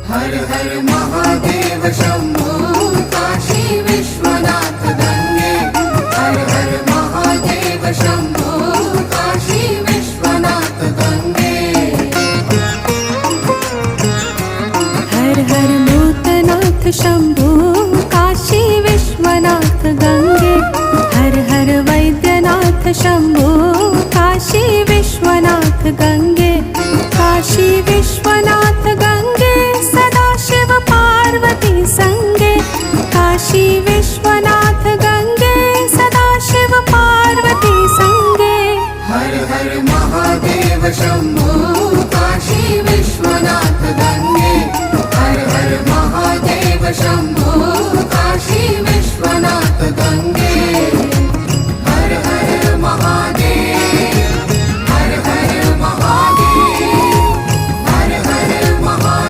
हर हर Mahadev Shambho Kashi Vishwanath Gange. हर हर Mahadev Shambho Kashi Vishwanath Gange. हर हर Bhootnath Shambho Kashi Vishwanath Gange. हर हर Vaidyanath Shambho Kashi Vishwanath Gange. Kashi